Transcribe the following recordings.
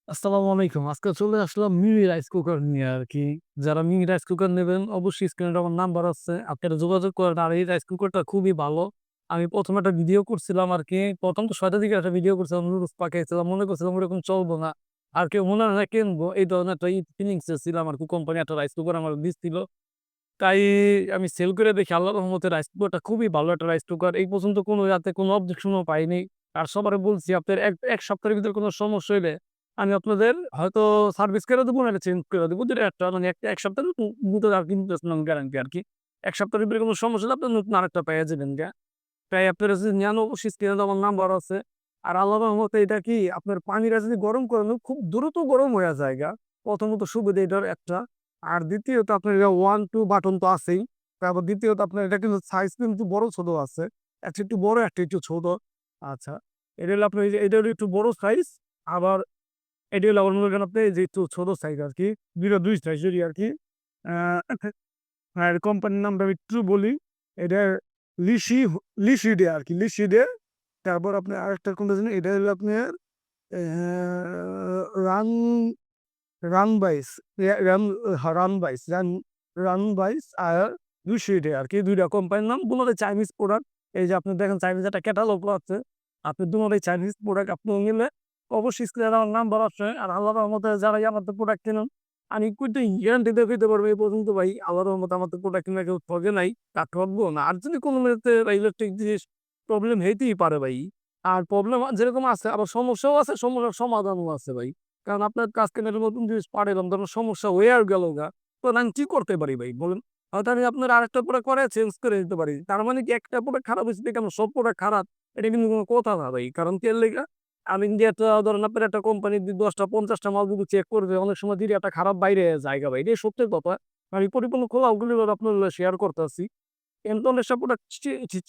আসসালামু আলাইকুম। আজকে চলে আসলাম মিনি রাইস কুকার নিয়ে আরকি। যারা মিনি রাইস কুকার নেবেন অবশ্যই স্ক্রিনে আমার নাম্বার আছে। আপনারা যোগাযোগ করেন। আর এই রাইস কুকারটা খুবই ভালো। আমি ১ম একটা ভিডিও করছিলাম আরকি। ১ম তো ৬ টার দিকে একটা ভিডিও করছিলাম, নুডলস পাকাইছিলাম। মনে করছিলাম ওরকম চলবো না। আর কেউ মনে হয় না কিনবো। এই ধরনের একটা ফিলিংস এ ছিলাম আরকি। কোম্পানি একটা রাইস কুকার আমার দিচ্ছিল। তাই আমি সেল করে দেখি আল্লাহর রহমতে রাইস কুকারটা খুবই ভালো একটা রাইস কুকার। এই পর্যন্ত কোনো ইয়াতে কোনো অবজেকশন ও পাইনি। আর সবারে বলছি আপনার ১ সপ্তাহের ভিতরে কোনো সমস্যা হইলে আমি আপনাদের হয়তো সার্ভিস করে দেব, নাহলে চেঞ্জ করে দেব। ২ টা একটা মানে এক সপ্তাহের ভিতরে আরকি রিপ্লেসমেন্ট গ্যারান্টি আরকি। ১ সপ্তাহের ভিতরে কোনো সমস্যা হলে আপনি নতুন আরেকটা পেয়ে যাবেন গা। তাই আপনারা যদি নেন অবশ্যই স্ক্রিনে তো আমার নাম্বার আছে। আর আল্লাহর রহমতে এটা কি আপনার পানিটা যদি গরম করেন খুব দ্রুত গরম হইয়া যায়গা। প্রথমত সুবিধা এটার একটা। আর দ্বিতীয়ত আপনার এটা 1, 2 বাটন তো আছেই। তারপর দ্বিতীয়ত আপনার এটা কিন্তু সাইজ কিন্তু বড় ছোট আছে। একটা একটু বড়, একটা একটু ছোট। আচ্ছা। এটা হলো আপনার এই যে এটা হলো একটু বড় সাইজ। আবার এটা হলো আবার মনে করেন আপনি যে একটু ছোট সাইজ আরকি। ২ টা ২ সাইজেরই আরকি। আ আর কোম্পানির নামটা আমি একটু বলি। এটা লিসি লিসিডে আরকি, লিসিডে। তারপর আপনার আরেকটা কোনটা জানি? এটা হলো আপনার রান রানবাইস, রান রানবাইস, রানবাইস আর লুসিডে আরকি ২ টা কোম্পানির নাম। দুটোই চাইনিজ প্রোডাক্ট। এই যে আপনি দেখেন চাইনিজ একটা ক্যাটালগ আছে। আপনি দুটোই চাইনিজ প্রোডাক্ট। আপনি নিলে অবশ্যই স্ক্রিনে আমার নাম্বার আছে। আর আল্লাহর রহমতে যারা আমার থেকে প্রোডাক্ট কেনেন, আমি কিন্তু গ্যারান্টি দিয়ে কইতে পারবো এই পর্যন্ত ভাই আল্লাহর রহমতে আমার থেকে প্রোডাক্ট কিনে কেউ ঠকে নাই। আর ঠকবেও না। আর যদি কোনো মেয়াদে ইলেকট্রিক জিনিস প্রবলেম হইতেই পারে ভাই। আর প্রবলেম যেরকম আছে আবার সমস্যাও আছে, সমস্যার সমাধানও আছে ভাই। কারণ আপনার কাজ কেন একটা নতুন জিনিস পাঠাইলাম, ধরুন সমস্যা হয়ে আর গেল গা। তখন আমি কি করতে পারি ভাই বলুন? হয়তো আমি আপনার আরেকটা প্রোডাক্ট করে চেঞ্জ করে দিতে পারি। তার মানে কি একটা প্রোডাক্ট খারাপ হইছে দেখে আমার সব প্রোডাক্ট খারাপ? এটা কিন্তু কোনো কথা না ভাই। কারণ কি এর লেগা? আমি যদি একটা ধরেন আপনার একটা কোম্পানি ১০ টা ৫০ টা মাল যদি চেক করবে, অনেক সময় যদি একটা খারাপ বাইরে জায়গা ভাই। এটাই সত্যি কথা। আমি পরিপূর্ণ খোলা ওগুলি আপনার শেয়ার করতেছি। কিন্তু অনেক সব প্রোডাক্ট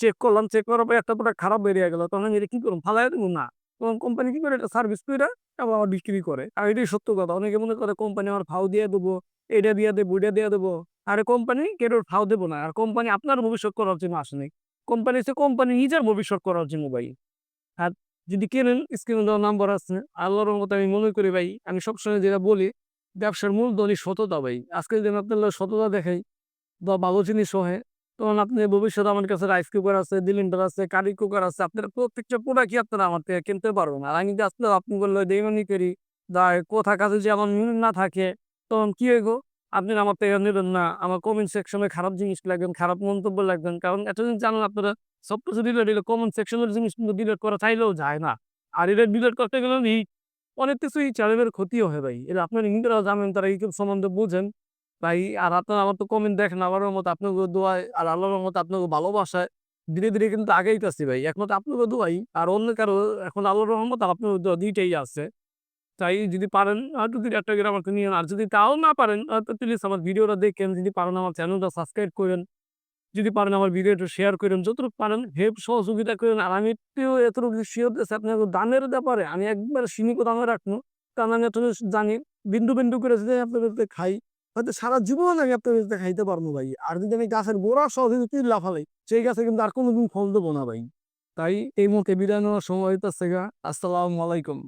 চেক করলাম। চেক করার পরে একটা প্রোডাক্ট খারাপ বেরিয়ে গেল। তখন আমি এটা কি করব? ফালাইয়া দিব? না। তখন কোম্পানি কি করে? এটা সার্ভিস কইরা তারপর আবার বিক্রি করে। আর এটাই সত্য কথা। অনেকে মনে করে কোম্পানি আমার ফাও দিয়ে দেবো, এটা দিয়ে দেবো, ওইটা দিয়ে দেবো। আরে কোম্পানি কেউর ফাও দেব না। আর কোম্পানি আপনার ভবিষ্যৎ করার জন্য আসে নাই। কোম্পানি হচ্ছে কোম্পানি নিজের ভবিষ্যৎ করার জন্য ভাই। আর যদি কেনেন স্ক্রিনে দেওয়া নাম্বার আছে। আল্লাহর রহমতে আমি মনে করি ভাই, আমি সবসময় যেটা বলি, ব্যবসার মূলধনই সততা ভাই। আজকে যদি আমি আপনার সততা দেখাই বা ভালো জিনিস হয়, তখন আপনি ভবিষ্যতে আমার কাছে রাইস কুকার আছে, সিলিন্ডার আছে, কারি কুকার আছে। আপনারা প্রত্যেকটা প্রোডাক্টই আপনারা আমার থেকে কিনতে পারবেন। আর আমি যদি আসলে আপনি বললে বেইমানি করি বা কথা কাজে যদি আমার মিল না থাকে, তখন কি হইব? আপনি আমার থেকে নিবেন না। আমার কমেন্ট সেকশনে খারাপ জিনিস লিখবেন, খারাপ মন্তব্য লিখবেন। কারণ এতদিন জানেন আপনারা সবকিছু ডিলিট হইলে কমেন্ট সেকশনের জিনিস কিন্তু ডিলিট করা চাইলেও যায় না। আর এটা ডিলিট করতে গেলে অনেক কিছুই চ্যানেলের ক্ষতিও হয় ভাই। এটা আপনারা নিজেরাও জানেন, তারা ইউটিউব সম্বন্ধে বোঝেন। ভাই আর আপনারা আমার তো কমেন্ট দেখেন, আমারও মত আপনাদের দোয়ায় আর আল্লাহর রহমতে আপনাকে ভালোবাসায় ধীরে, ধীরে কিন্তু আগাইতাছি ভাই। একমাত্র আপনাদের দোয়াই আর অন্য কারো এখন আল্লাহর রহমত আর আপনাদের দোয়া ২ টাই আছে। তাই যদি পারেন হয়তো ২-১ টা করে আমাকে নিয়েন। আর যদি তাও না পারেন তো প্লিজ আমার ভিডিওটা দেখেন। যদি পারেন আমার চ্যানেলটা সাবস্ক্রাইব কইরেন। যদি পারেন আমার ভিডিওটা শেয়ার কইরেন। যতটুকু পারেন হেল্প সহযোগিতা কইরেন। আর আমি একটু এতটুকু সিওর দিতেছি আপনাকে দানের ব্যাপারে আমি একবারে সীমিত দামে রাখবো। কারণ আমি এতটুকু জানি বিন্দু, বিন্দু করে যদি আপনাদের থেকে খাই, হয়তো সারা জীবন আমি আপনাদের থেকে খাইতে পারবো ভাই। আর যদি আমি গাছের গোড়া সহ যদি কিল্লা ফালাই, সেই গাছে কিন্তু আর কোনদিন ফল দেবো না ভাই। তাই এই মুহূর্তে বিদায় নেওয়ার সময় হইতাছে গা। আসসালামু আলাইকুম।